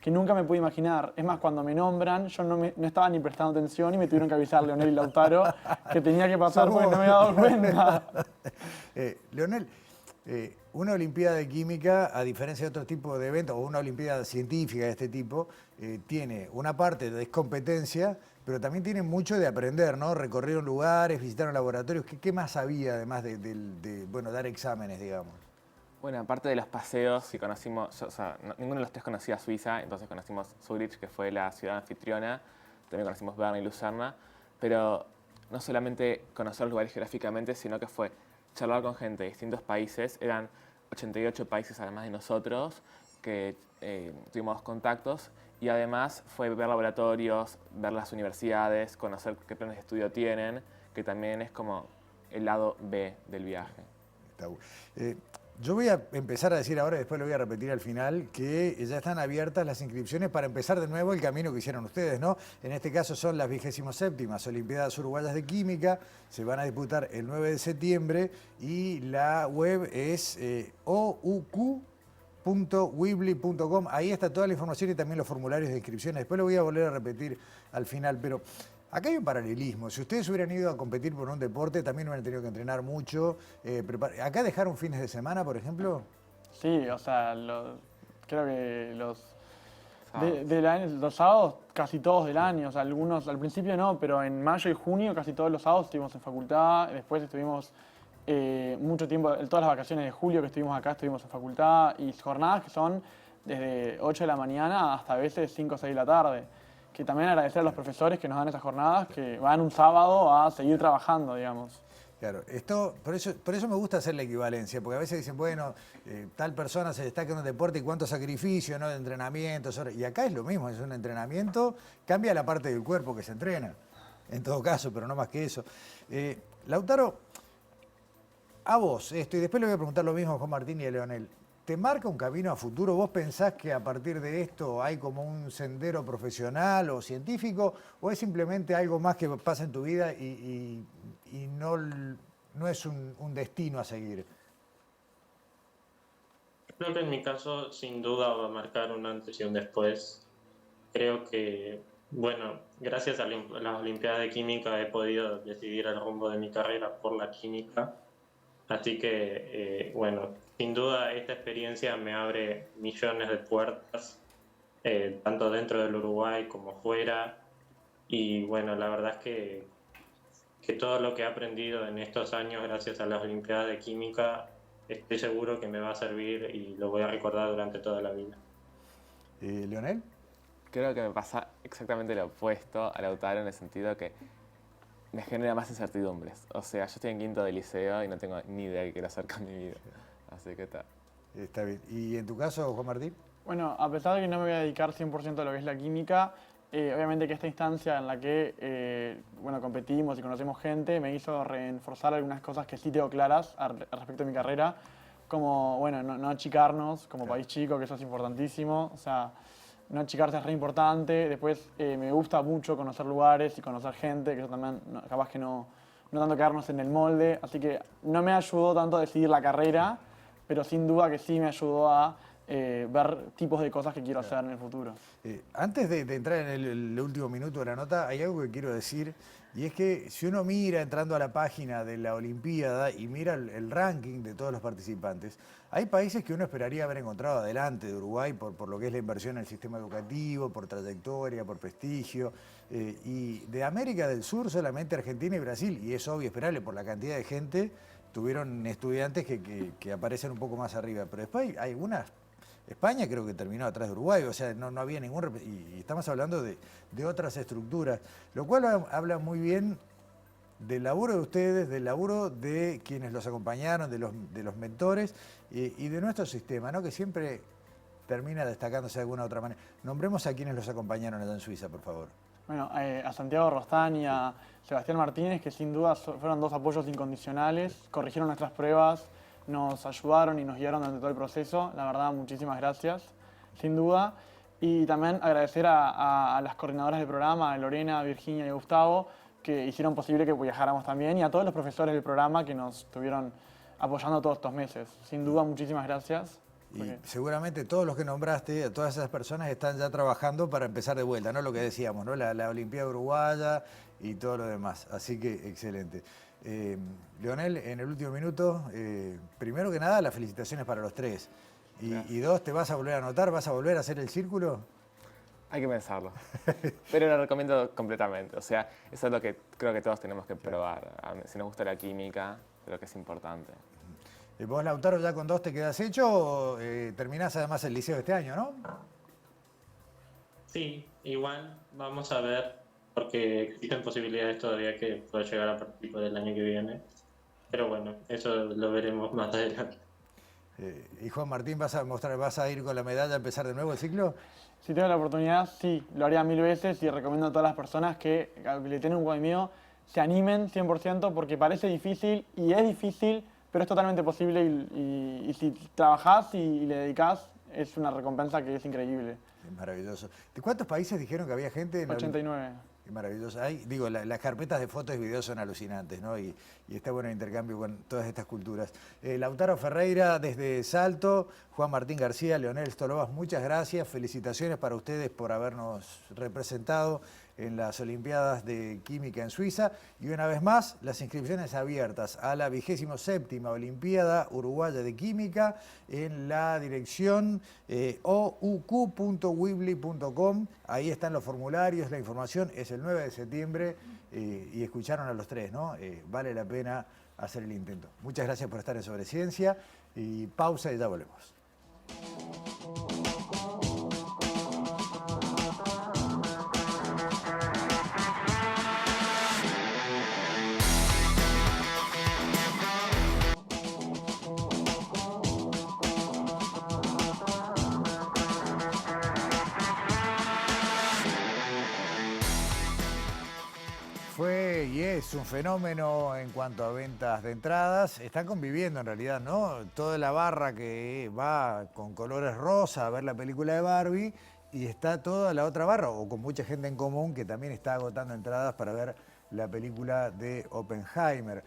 nunca me pude imaginar. Es más, cuando me nombran, yo no estaba ni prestando atención y me tuvieron que avisar Leonel y Lautaro que tenía que pasar porque no me había dado cuenta. Leonel, una Olimpiada de Química, a diferencia de otro tipo de eventos, o una Olimpiada científica de este tipo, tiene una parte de competencia, pero también tiene mucho de aprender, ¿no? Recorrieron lugares, visitaron laboratorios. ¿Qué más había, además de bueno, dar exámenes, digamos? Bueno, aparte de los paseos que conocimos, o sea, ninguno de los tres conocía Suiza, entonces conocimos Zurich, que fue la ciudad anfitriona, también conocimos Berna y Lucerna, pero no solamente conocer los lugares geográficamente, sino que fue charlar con gente de distintos países, eran 88 países además de nosotros, que tuvimos contactos, y además fue ver laboratorios, ver las universidades, conocer qué planes de estudio tienen, que también es como el lado B del viaje. Yo voy a empezar a decir ahora, y después lo voy a repetir al final, que ya están abiertas las inscripciones para empezar de nuevo el camino que hicieron ustedes, ¿no? En este caso son las 27ª Olimpiadas Uruguayas de Química, se van a disputar el 9 de septiembre y la web es ouq.weebly.com. Ahí está toda la información y también los formularios de inscripciones. Después lo voy a volver a repetir al final, pero acá hay un paralelismo. Si ustedes hubieran ido a competir por un deporte, también hubieran tenido que entrenar mucho. ¿Acá dejaron fines de semana, por ejemplo? Sí, o sea, creo que los sábados casi todos del año. O sea, algunos al principio no, pero en mayo y junio casi todos los sábados estuvimos en facultad. Después estuvimos mucho tiempo, en todas las vacaciones de julio que estuvimos acá, estuvimos en facultad. Y jornadas que son desde 8 de la mañana hasta a veces 5 o 6 de la tarde. Que también agradecer a los profesores que nos dan esas jornadas, que van un sábado a seguir trabajando, digamos. Claro, esto, por eso me gusta hacer la equivalencia, porque a veces dicen, bueno, tal persona se destaca en un deporte y cuánto sacrificio, ¿no? De entrenamiento, y acá es lo mismo, es un entrenamiento, cambia la parte del cuerpo que se entrena, en todo caso, pero no más que eso. Lautaro, a vos esto, y después le voy a preguntar lo mismo a Juan Martín y a Leonel, ¿te marca un camino a futuro? ¿Vos pensás que a partir de esto hay como un sendero profesional o científico, o es simplemente algo más que pasa en tu vida y no es un destino a seguir? Creo que en mi caso, sin duda, va a marcar un antes y un después. Creo que, bueno, gracias a las Olimpiadas de Química he podido decidir el rumbo de mi carrera por la química. Así que, bueno, sin duda esta experiencia me abre millones de puertas, tanto dentro del Uruguay como fuera. Y bueno, la verdad es que todo lo que he aprendido en estos años gracias a las Olimpiadas de Química, estoy seguro que me va a servir y lo voy a recordar durante toda la vida. ¿Leonel? Creo que me pasa exactamente lo opuesto a Lautaro en el sentido que me genera más incertidumbres. O sea, yo estoy en quinto de liceo y no tengo ni idea de qué quiero hacer con mi vida. Así que está. Está bien. ¿Y en tu caso, Juan Martín? Bueno, a pesar de que no me voy a dedicar 100% a lo que es la química, obviamente que esta instancia en la que bueno, competimos y conocemos gente me hizo reforzar algunas cosas que sí tengo claras respecto a mi carrera, como bueno, no achicarnos como país chico, que eso es importantísimo, o sea, no achicarse es re importante. Después me gusta mucho conocer lugares y conocer gente, que eso también capaz que no tanto quedarnos en el molde, así que no me ayudó tanto a decidir la carrera, pero sin duda que sí me ayudó a ver tipos de cosas que quiero hacer en el futuro. Antes de entrar en el último minuto de la nota, hay algo que quiero decir, y es que si uno mira entrando a la página de la Olimpiada y mira el ranking de todos los participantes, hay países que uno esperaría haber encontrado adelante de Uruguay por lo que es la inversión en el sistema educativo, por trayectoria, por prestigio, y de América del Sur solamente Argentina y Brasil, y es obvio, esperable por la cantidad de gente, tuvieron estudiantes que aparecen un poco más arriba, pero después hay algunas. España creo que terminó atrás de Uruguay, o sea, no había ningún... Y estamos hablando de otras estructuras, lo cual habla muy bien del laburo de ustedes, del laburo de quienes los acompañaron, de los mentores y de nuestro sistema, ¿no? Que siempre termina destacándose de alguna u otra manera. Nombremos a quienes los acompañaron allá en Suiza, por favor. Bueno, a Santiago Rostán y a Sebastián Martínez, que sin duda fueron dos apoyos incondicionales, corrigieron nuestras pruebas, nos ayudaron y nos guiaron durante todo el proceso. La verdad, muchísimas gracias, sin duda. Y también agradecer a las coordinadoras del programa, a Lorena, Virginia y Gustavo, que hicieron posible que viajáramos también, y a todos los profesores del programa que nos estuvieron apoyando todos estos meses. Sin duda, muchísimas gracias. Y seguramente todos los que nombraste, todas esas personas están ya trabajando para empezar de vuelta, ¿no? Lo que decíamos, ¿no? La Olimpiada Uruguaya y todo lo demás. Así que excelente. Leonel, en el último minuto, primero que nada, las felicitaciones para los tres. Y dos, ¿te vas a volver a anotar? ¿Vas a volver a hacer el círculo? Hay que pensarlo. Pero lo recomiendo completamente. O sea, eso es lo que creo que todos tenemos que probar. Si nos gusta la química, creo que es importante. ¿Vos, Lautaro, ya con dos te quedas hecho o terminás además el liceo este año, no? Sí, igual vamos a ver, porque existen posibilidades todavía que pueda llegar a participar del año que viene. Pero bueno, eso lo veremos más adelante. ¿Y Juan Martín, vas a ir con la medalla a empezar de nuevo el ciclo? Si tengo la oportunidad, sí, lo haría 1000 veces y recomiendo a todas las personas que le tienen un poco de miedo, se animen 100% porque parece difícil y es difícil, pero es totalmente posible y si trabajás y le dedicás, es una recompensa que es increíble. Es maravilloso. ¿De cuántos países dijeron que había gente? 89. Qué maravilloso. Digo, las carpetas de fotos y videos son alucinantes, ¿no? Y está bueno el intercambio con todas estas culturas. Lautaro Ferreira desde Salto, Juan Martín García, Leonel Stolovas, muchas gracias. Felicitaciones para ustedes por habernos representado en las Olimpiadas de Química en Suiza. Y una vez más, las inscripciones abiertas a la 27ª Olimpiada Uruguaya de Química en la dirección ouq.weebly.com. Ahí están los formularios, la información es el 9 de septiembre y escucharon a los tres, ¿no? Vale la pena hacer el intento. Muchas gracias por estar en Sobre Ciencia y pausa y ya volvemos. y es un fenómeno en cuanto a ventas de entradas. Están conviviendo en realidad, ¿no? Toda la barra que va con colores rosa a ver la película de Barbie y está toda la otra barra, o con mucha gente en común que también está agotando entradas para ver la película de Oppenheimer.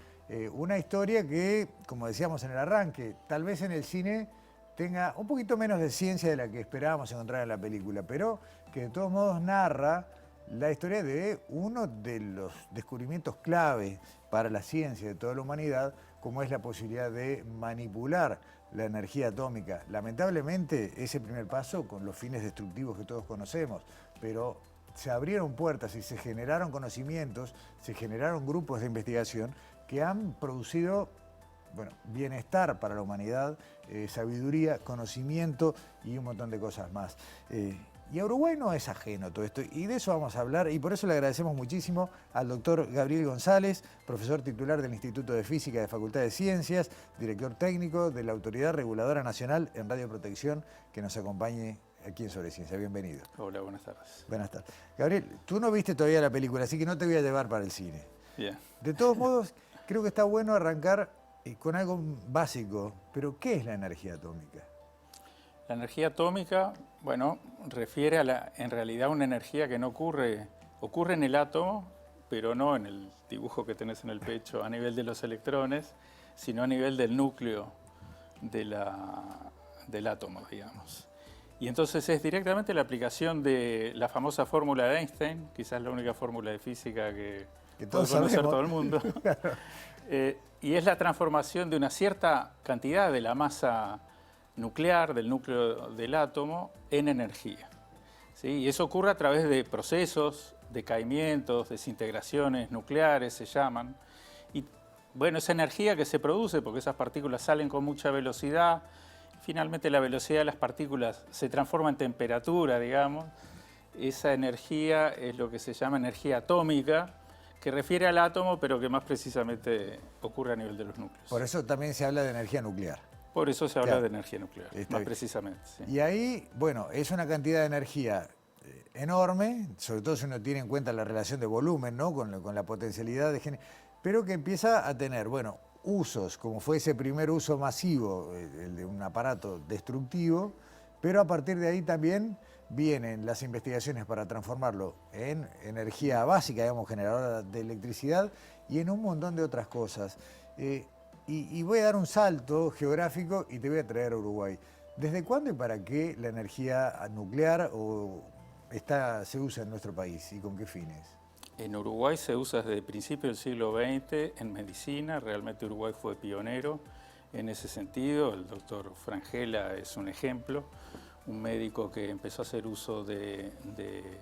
Una historia que, como decíamos en el arranque, tal vez en el cine tenga un poquito menos de ciencia de la que esperábamos encontrar en la película, pero que de todos modos narra la historia de uno de los descubrimientos clave para la ciencia de toda la humanidad, como es la posibilidad de manipular la energía atómica. Lamentablemente, ese primer paso con los fines destructivos que todos conocemos, pero se abrieron puertas y se generaron conocimientos, se generaron grupos de investigación que han producido, bueno, bienestar para la humanidad, sabiduría, conocimiento y un montón de cosas más. Y a Uruguay no es ajeno todo esto, y de eso vamos a hablar, y por eso le agradecemos muchísimo al doctor Gabriel González, profesor titular del Instituto de Física de Facultad de Ciencias, director técnico de la Autoridad Reguladora Nacional en Radioprotección, que nos acompañe aquí en Sobre Ciencia. Bienvenido. Hola, buenas tardes. Buenas tardes. Gabriel, tú no viste todavía la película, así que no te voy a llevar para el cine. Bien. De todos modos, creo que está bueno arrancar con algo básico, pero ¿qué es la energía atómica? La energía atómica, bueno, refiere a en realidad una energía que no ocurre en el átomo, pero no en el dibujo que tenés en el pecho a nivel de los electrones, sino a nivel del núcleo del átomo, digamos. Y entonces es directamente la aplicación de la famosa fórmula de Einstein, quizás la única fórmula de física que puede conocer todo el mundo. Y es la transformación de una cierta cantidad de la masa nuclear, del núcleo del átomo, en energía. ¿Sí? Y eso ocurre a través de procesos, decaimientos, desintegraciones nucleares, se llaman. Y bueno, esa energía que se produce, porque esas partículas salen con mucha velocidad, finalmente la velocidad de las partículas se transforma en temperatura, digamos. Esa energía es lo que se llama energía atómica, que refiere al átomo, pero que más precisamente ocurre a nivel de los núcleos. Por eso también se habla de energía nuclear. Por eso se habla de energía nuclear, más precisamente. Sí. Y ahí, bueno, es una cantidad de energía enorme, sobre todo si uno tiene en cuenta la relación de volumen, ¿no? Con la potencialidad de género, pero que empieza a tener, bueno, usos, como fue ese primer uso masivo, el de un aparato destructivo, pero a partir de ahí también vienen las investigaciones para transformarlo en energía básica, digamos, generadora de electricidad y en un montón de otras cosas. Y voy a dar un salto geográfico y te voy a traer a Uruguay. ¿Desde cuándo y para qué la energía nuclear se usa en nuestro país y con qué fines? En Uruguay se usa desde el principio del siglo XX en medicina. Realmente Uruguay fue pionero en ese sentido. El doctor Frangela es un ejemplo, un médico que empezó a hacer uso de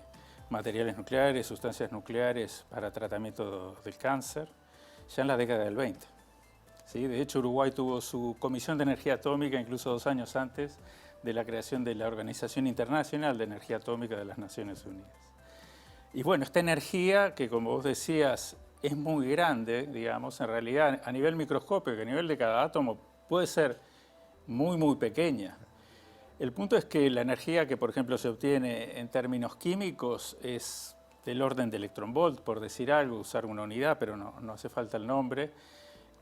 materiales nucleares, sustancias nucleares para tratamiento del cáncer, ya en la década del 20. ¿Sí? De hecho, Uruguay tuvo su Comisión de Energía Atómica incluso 2 años antes de la creación de la Organización Internacional de Energía Atómica de las Naciones Unidas. Y bueno, esta energía, que como vos decías, es muy grande, digamos, en realidad a nivel microscópico, a nivel de cada átomo, puede ser muy, muy pequeña. El punto es que la energía que, por ejemplo, se obtiene en términos químicos es del orden de electronvolt, por decir algo, usar una unidad, pero no hace falta el nombre.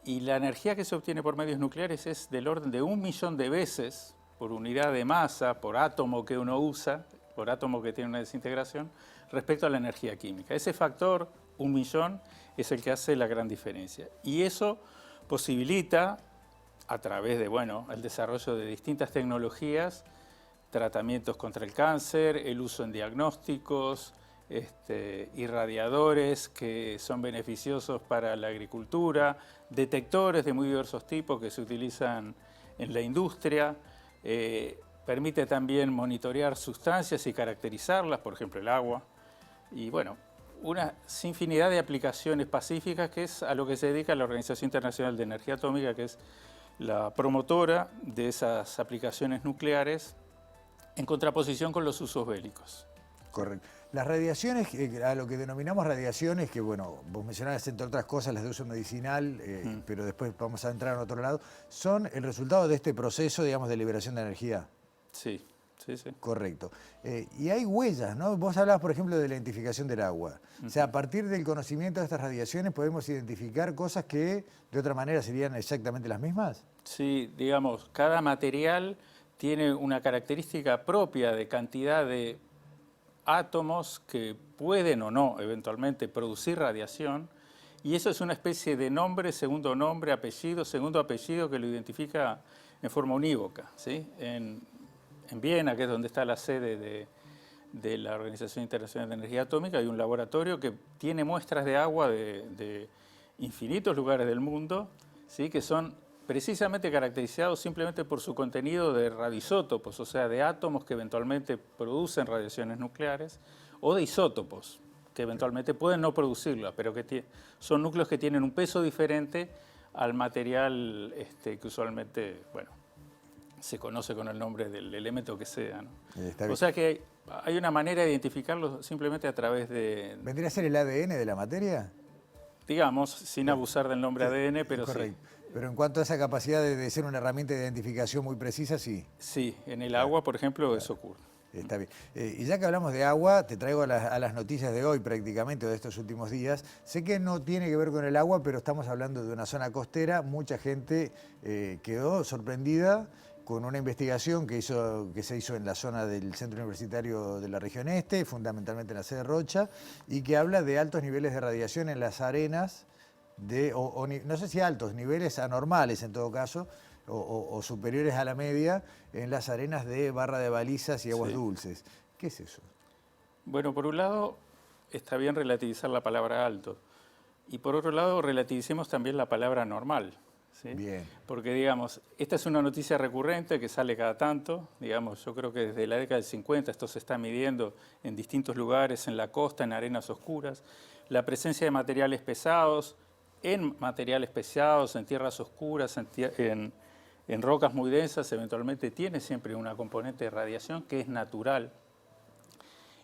Y la energía que se obtiene por medios nucleares es del orden de 1.000.000 de veces por unidad de masa, por átomo que uno usa, por átomo que tiene una desintegración, respecto a la energía química. Ese factor, 1.000.000, es el que hace la gran diferencia. Y eso posibilita, a través de, bueno, el desarrollo de distintas tecnologías, tratamientos contra el cáncer, el uso en diagnósticos, irradiadores que son beneficiosos para la agricultura, detectores de muy diversos tipos que se utilizan en la industria, permite también monitorear sustancias y caracterizarlas, por ejemplo el agua, y bueno, una infinidad de aplicaciones pacíficas que es a lo que se dedica la Organización Internacional de Energía Atómica, que es la promotora de esas aplicaciones nucleares en contraposición con los usos bélicos. Correcto. Las radiaciones, a lo que denominamos radiaciones, que bueno, vos mencionabas entre otras cosas las de uso medicinal, pero después vamos a entrar en otro lado, son el resultado de este proceso, digamos, de liberación de energía. Sí, Sí, sí. Correcto. Y hay huellas, ¿no? Vos hablabas, por ejemplo, de la identificación del agua. O sea, a partir del conocimiento de estas radiaciones podemos identificar cosas que de otra manera serían exactamente las mismas. Sí, digamos, cada material tiene una característica propia de cantidad de átomos que pueden o no eventualmente producir radiación, y eso es una especie de nombre, segundo apellido que lo identifica en forma unívoca, ¿sí? En Viena, que es donde está la sede de la Organización Internacional de Energía Atómica, hay un laboratorio que tiene muestras de agua de infinitos lugares del mundo, ¿sí? Que son precisamente caracterizados simplemente por su contenido de radioisótopos, o sea, de átomos que eventualmente producen radiaciones nucleares, o de isótopos, que eventualmente pueden no producirlas, pero que son núcleos que tienen un peso diferente al material que usualmente, bueno, se conoce con el nombre del elemento que sea, ¿no? O sea que hay una manera de identificarlo simplemente a través de... ¿Vendría a ser el ADN de la materia? Digamos, sin abusar del nombre ADN, pero correcto. Sí. Pero en cuanto a esa capacidad de ser una herramienta de identificación muy precisa, sí. Sí, en el agua, por ejemplo, eso ocurre. Está bien. Y ya que hablamos de agua, te traigo a las noticias de hoy prácticamente, o de estos últimos días. Sé que no tiene que ver con el agua, pero estamos hablando de una zona costera. Mucha gente quedó sorprendida con una investigación que se hizo en la zona del Centro Universitario de la Región Este, fundamentalmente en la sede Rocha, y que habla de altos niveles de radiación en las arenas, no sé si altos, niveles anormales en todo caso, o superiores a la media, en las arenas de Barra de Balizas y Aguas Dulces. ¿Qué es eso? Bueno, por un lado, está bien relativizar la palabra alto, y por otro lado, relativicemos también la palabra normal. ¿Sí? Bien. Porque, digamos, esta es una noticia recurrente que sale cada tanto. Digamos, yo creo que desde la década del 50 esto se está midiendo en distintos lugares, en la costa, en arenas oscuras. La presencia de materiales pesados, en tierras oscuras, en rocas muy densas, eventualmente tiene siempre una componente de radiación que es natural.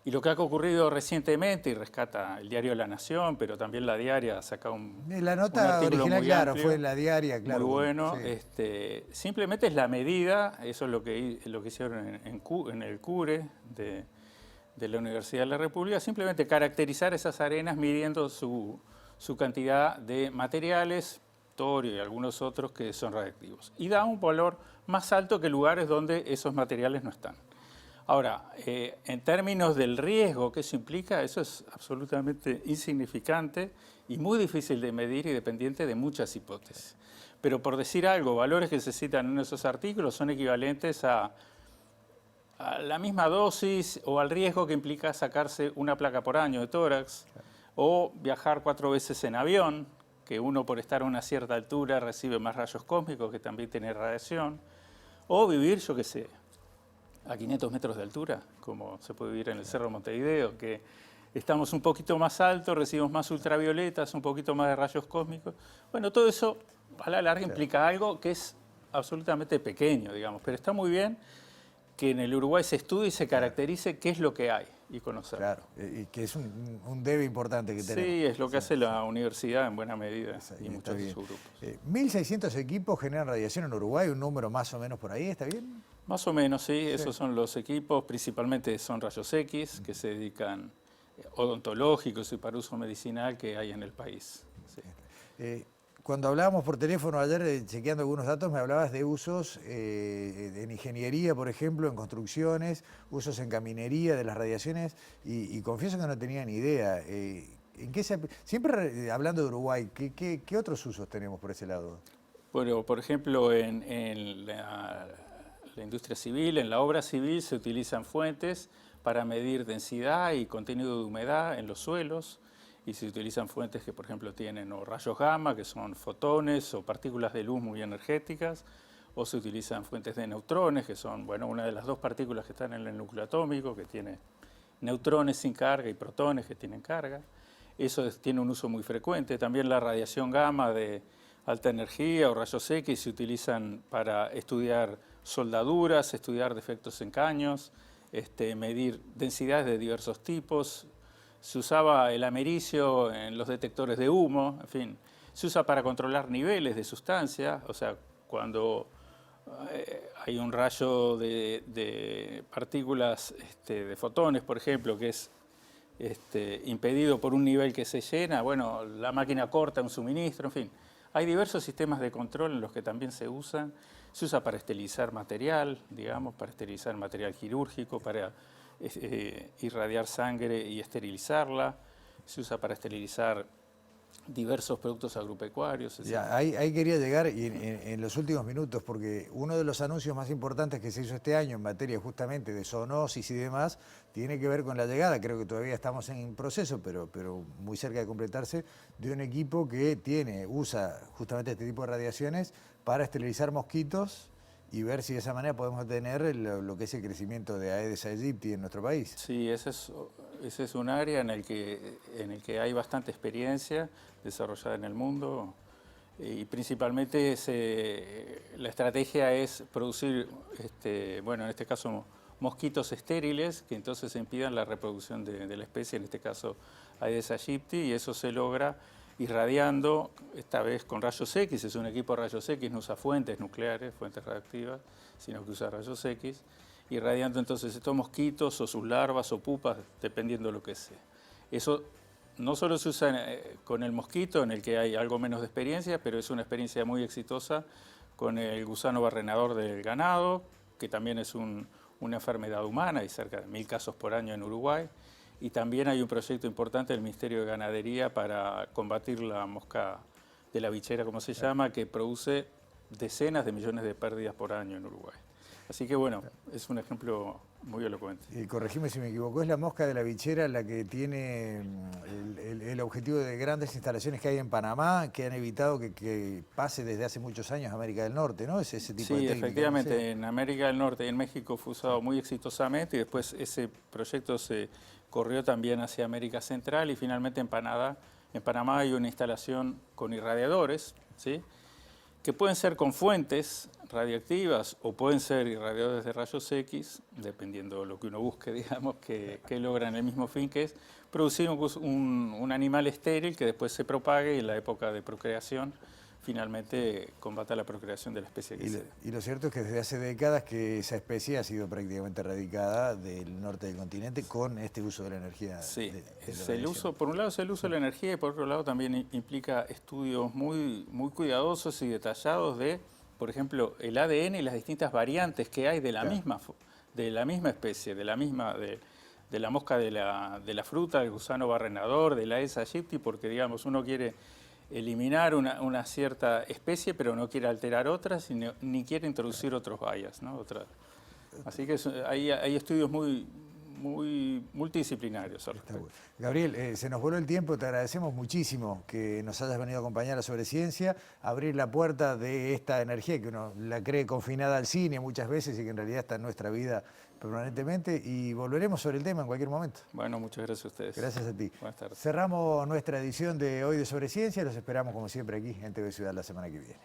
Y lo que ha ocurrido recientemente, y rescata el diario La Nación, pero también La Diaria ha sacado la nota original, claro, fue en La Diaria, claro. Muy bueno. Sí. Simplemente es la medida, eso es lo que hicieron en el CURE de la Universidad de la República, simplemente caracterizar esas arenas midiendo su cantidad de materiales, torio y algunos otros que son radiactivos. Y da un valor más alto que lugares donde esos materiales no están. Ahora, en términos del riesgo que eso implica, eso es absolutamente insignificante y muy difícil de medir y dependiente de muchas hipótesis. Pero por decir algo, valores que se citan en esos artículos son equivalentes a la misma dosis o al riesgo que implica sacarse una placa por año de tórax, o viajar 4 veces en avión, que uno por estar a una cierta altura recibe más rayos cósmicos, que también tiene radiación, o vivir, yo qué sé, a 500 metros de altura, como se puede vivir en el Cerro Montevideo, que estamos un poquito más altos, recibimos más ultravioletas, un poquito más de rayos cósmicos. Bueno, todo eso a la larga implica algo que es absolutamente pequeño, digamos, pero está muy bien que en el Uruguay se estudie y se caracterice qué es lo que hay y conocer. Claro, y que es un debe importante que tenemos. Sí, es lo que hace la universidad en buena medida y muchos de sus grupos. 1.600 equipos generan radiación en Uruguay, un número más o menos por ahí, ¿está bien? Más o menos, sí. Esos son los equipos, principalmente son rayos X, que se dedican odontológicos y para uso medicinal que hay en el país. Sí. Cuando hablábamos por teléfono ayer, chequeando algunos datos, me hablabas de usos en ingeniería, por ejemplo, en construcciones, usos en caminería de las radiaciones, y confieso que no tenía ni idea. Siempre hablando de Uruguay, ¿qué otros usos tenemos por ese lado? Bueno, por ejemplo, en la industria civil, en la obra civil, se utilizan fuentes para medir densidad y contenido de humedad en los suelos, y se utilizan fuentes que, por ejemplo, tienen o rayos gamma, que son fotones o partículas de luz muy energéticas, o se utilizan fuentes de neutrones, que son, bueno, una de las dos partículas que están en el núcleo atómico, que tiene neutrones sin carga y protones que tienen carga. Eso tiene un uso muy frecuente. También la radiación gamma de alta energía o rayos X se utilizan para estudiar soldaduras, estudiar defectos en caños, medir densidades de diversos tipos. Se usaba el americio en los detectores de humo, en fin. Se usa para controlar niveles de sustancia, o sea, cuando hay un rayo de partículas, de fotones, por ejemplo, que es impedido por un nivel que se llena, bueno, la máquina corta un suministro, en fin. Hay diversos sistemas de control en los que también se usa para esterilizar material, digamos, para esterilizar material quirúrgico, para irradiar sangre y esterilizarla, se usa para esterilizar diversos productos agropecuarios. Ya, ahí quería llegar y en los últimos minutos, porque uno de los anuncios más importantes que se hizo este año en materia justamente de zoonosis y demás, tiene que ver con la llegada, creo que todavía estamos en proceso, pero muy cerca de completarse, de un equipo que usa justamente este tipo de radiaciones para esterilizar mosquitos y ver si de esa manera podemos tener lo que es el crecimiento de Aedes aegypti en nuestro país. Sí, ese es un área en el que hay bastante experiencia desarrollada en el mundo y principalmente la estrategia es producir, bueno, en este caso mosquitos estériles que entonces impidan la reproducción de la especie, en este caso Aedes aegypti, y eso se logra irradiando, esta vez con rayos X, es un equipo de rayos X, no usa fuentes nucleares, fuentes radioactivas, sino que usa rayos X, irradiando entonces estos mosquitos o sus larvas o pupas, dependiendo de lo que sea. Eso no solo se usa con el mosquito, en el que hay algo menos de experiencia, pero es una experiencia muy exitosa con el gusano barrenador del ganado, que también es una enfermedad humana, hay cerca de 1000 casos por año en Uruguay. Y también hay un proyecto importante del Ministerio de Ganadería para combatir la mosca de la bichera, como se llama, que produce decenas de millones de pérdidas por año en Uruguay. Así que bueno, es un ejemplo muy elocuente. Y corregime si me equivoco, es la mosca de la bichera la que tiene el objetivo de grandes instalaciones que hay en Panamá, que han evitado que pase desde hace muchos años a América del Norte, ¿no? Es ese tipo de técnica. Sí, efectivamente, ¿no? En América del Norte y en México fue usado muy exitosamente y después ese proyecto se corrió también hacia América Central y finalmente en Panamá hay una instalación con irradiadores, ¿sí?, que pueden ser con fuentes radiactivas o pueden ser irradiadores de rayos X, dependiendo de lo que uno busque, digamos, que logran el mismo fin, que es producir un animal estéril que después se propague y en la época de procreación finalmente combata la procreación de la especie que sea. Y lo cierto es que desde hace décadas que esa especie ha sido prácticamente erradicada del norte del continente con este uso de la energía. Sí, por un lado es el uso de la energía y por otro lado también implica estudios muy cuidadosos y detallados de, por ejemplo, el ADN y las distintas variantes que hay de la misma especie, de la mosca de la fruta, del gusano barrenador, del Aedes aegypti, porque digamos uno quiere eliminar una cierta especie, pero no quiere alterar otras, ni quiere introducir otros bias, ¿no? Así que hay estudios muy multidisciplinarios al respecto. Gabriel, se nos voló el tiempo, te agradecemos muchísimo que nos hayas venido a acompañar a Sobre Ciencia, abrir la puerta de esta energía que uno la cree confinada al cine muchas veces y que en realidad está en nuestra vida permanentemente, y volveremos sobre el tema en cualquier momento. Bueno, muchas gracias a ustedes. Gracias a ti. Buenas tardes. Cerramos nuestra edición de hoy de Sobre Ciencia, los esperamos como siempre aquí en TV Ciudad la semana que viene.